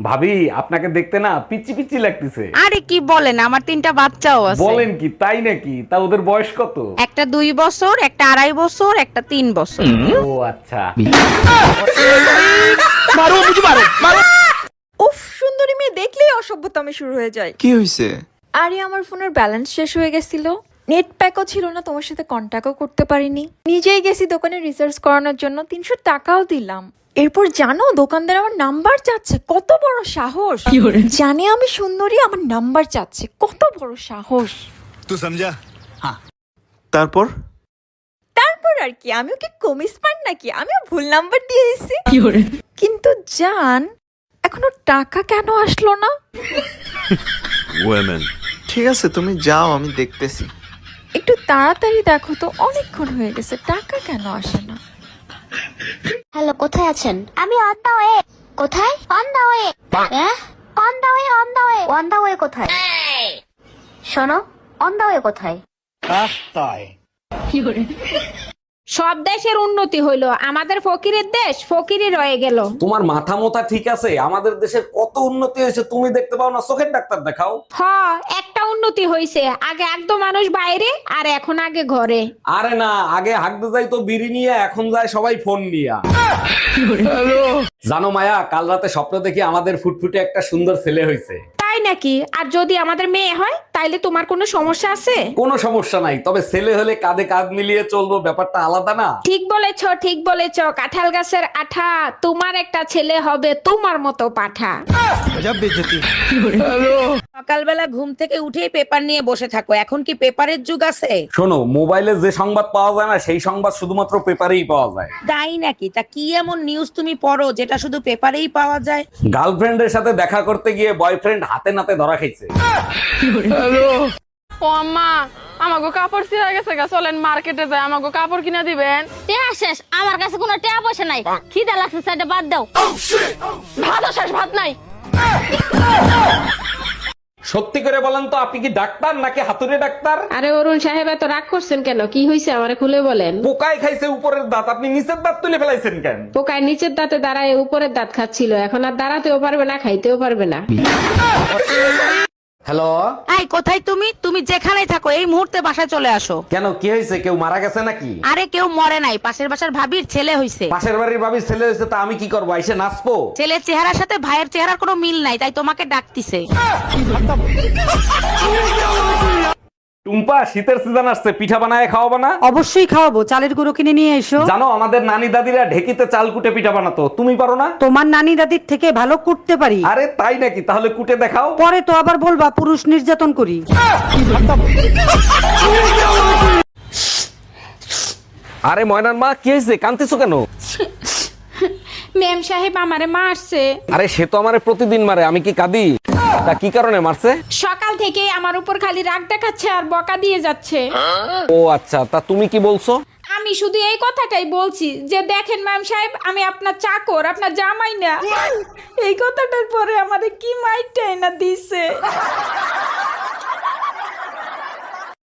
ভাবি আপনাকে দেখতে না পিচি পিচি লাগতেছে। আরে কি বলেন, আমার 3টা বাচ্চাও আছে। বলেন কি, তাই নাকি? তা ওদের বয়স কত? একটা 2 বছর, একটা 2.5 বছর, একটা 3 বছর। ও আচ্ছা। উফ, সুন্দরী মেয়ে দেখলেই অসভ্যতামি শুরু হয়ে যায়। কি হয়েছে? আরে আমার ফোনের ব্যালেন্স শেষ হয়ে গেছিল, নেট প্যাকও ছিল না, তোমার সাথে কন্ট্যাক্টও করতে পারিনি। নিজেই গেছি দোকানে রিসার্চ করানোর জন্য, 300 টাকাও দিলাম। এরপর জানো দোকানদার আমার নাম্বার চাচ্ছে। কত বড় সাহস! জানে আমি সুন্দরী, আমার নাম্বার চাচ্ছে। কত বড় সাহস! तू समझा? তারপর? তারপর আর কি, আমিও কি কমিস পান নাকি? আমিও ভুল নাম্বার দিয়ে দিছি। কিন্তু জান, এখনো টাকা কেন আসলো না? Women. ঠিক আছে, তুমি যাও, আমি দেখতেছি। একটু তাড়াতাড়ি দেখো তো, অনেকক্ষণ হয়ে গেছে, টাকা কেন আসে না? হ্যালো, কোথায় আছেন? আমি অন দা ওয়ে। কোথায়? On the way. হ্যাঁ? On the way, on the way. On the way কোথায়? শোনো, অন দা ওয়ে কোথায়? সব দেশের উন্নতি হইলো, আমাদের ফকিরের দেশ ফকিরই রয়ে গেল। তোমার মাথা মোথা ঠিক আছে? আমাদের দেশের কত উন্নতি হয়েছে তুমি দেখতে পাও না? চোখের ডাক্তার দেখাও। হ, একটা উন্নতি হইছে, আগে একদম মানুষ বাইরে আর এখন আগে ঘরে। আরে না, আগে হাঁকতে যাই তো বিড়ি নিয়ে, এখন যায় সবাই ফোন নিয়ে। জানো মায়া, কাল রাতে স্বপ্ন দেখি আমাদের ফুটফুটে একটা সুন্দর ছেলে হয়েছে। তাই নাকি? আর যদি আমাদের মেয়ে হয় তাইলে তোমার কোনো সমস্যা আছে? কোনো সমস্যা নাই, তবে ছেলে হলে কাঁধে কাঁধ মিলিয়ে চলবো, ব্যাপারটা আলাদা না? ঠিক বলেছ, ঠিক বলেছ। কাঁঠাল গাছের আঠা, তোমার একটা ছেলে হবে তোমার মতো পাঠা। সকালবেলা ঘুম থেকে উঠেই পেপার নিয়ে বসে থাকো, এখন কি পেপারের যুগ আছে? শোনো, মোবাইলে যে সংবাদ পাওয়া যায় না সেই সংবাদ শুধুমাত্র পেপারেই পাওয়া যায়। তাই নাকি? তা কি এমন নিউজ তুমি পড়ো যেটা শুধু পেপারেই পাওয়া যায়? গার্লফ্রেন্ডের সাথে দেখা করতে গিয়ে বয়ফ্রেন্ড হাতে নাতে ধরা খাইছে। ও আম্মা, আমাগো কাপড় ছিঁড়া গেছে গা, চলেন মার্কেটে যাই, আমাগো কাপড় কিনা দিবেন। টেয়া শেষ, আমার কাছে কোনো টেয়া পয়সা নাই। খিদা লাগছে, সাইডে বাদ দাও। ভাতও শেষ, ভাত নাই। সত্যি করে বলেন তো, আপনি কি ডাক্তার নাকি হাতুড়ে ডাক্তার? আরে অরুণ সাহেব, এত রাগ করছেন কেন? কি হয়েছে আমারে খুলে বলেন। পোকায় খাইছে উপরের দাঁত, আপনি নিচের দাঁত তুলে ফেলাইছেন কেন? পোকায় নিচের দাঁতে দাঁড়ায় উপরের দাঁত খাচ্ছিল, এখন আর দাঁড়াতেও পারবে না, খাইতেও পারবে না। হ্যালো। এই কোথায় তুমি? তুমি যেখানেই থাকো এই মুহূর্তে বাসায় চলে আসো। কেন, কি হয়েছে? কেউ মারা গেছে নাকি? আরে কেউ মরে নাই, পাশের বাসার ভাবির ছেলে হইছে। পাশের বাড়ির ভাবির ছেলে হয়েছে, তা আমি কি করবো? এসে নাচবো? ছেলের চেহারার সাথে ভাইয়ের চেহারার কোনো মিল নাই, তাই তোমাকে ডাকতিছে। টুম্পা, শীতের সিজন আসছে, পিঠা বানায় খাওয়াবো না? অবশ্যই খাওয়াবো, চালের গুঁড়ো কিনে নিয়ে এসো। জানো, আমাদের নানি দাদিরা ঢেকিতে চাল কুটে পিঠা বানাতো, তুমি পারো না? তোমার নানি দাদির থেকে ভালো কুটতে পারি। আরে তাই নাকি? তাহলে কুটে দেখাও। পরে তো আবার বলবা পুরুষ নির্যাতন করি। আরে ময়নার মা, কি হয়েছে? কাঁদতেছো কেন? মেম সাহেব আমারে মারছে। আরে সে তো আমারে প্রতিদিন মারে, আমি কি কাঁদি? তা কি কারণে মারছে? সকাল থেকে আমার উপর খালি রাগ দেখাচ্ছে আর বকা দিয়ে যাচ্ছে। ও আচ্ছা, তা তুমি কি বলছো? আমি শুধু এই কথাটাই বলছি যে দেখেন ম্যাম সাহেব, আমি আপনার চাকর, আপনার জামাই না। এই কথাটার পরে আমারে কি মাইরটাই না দিছে।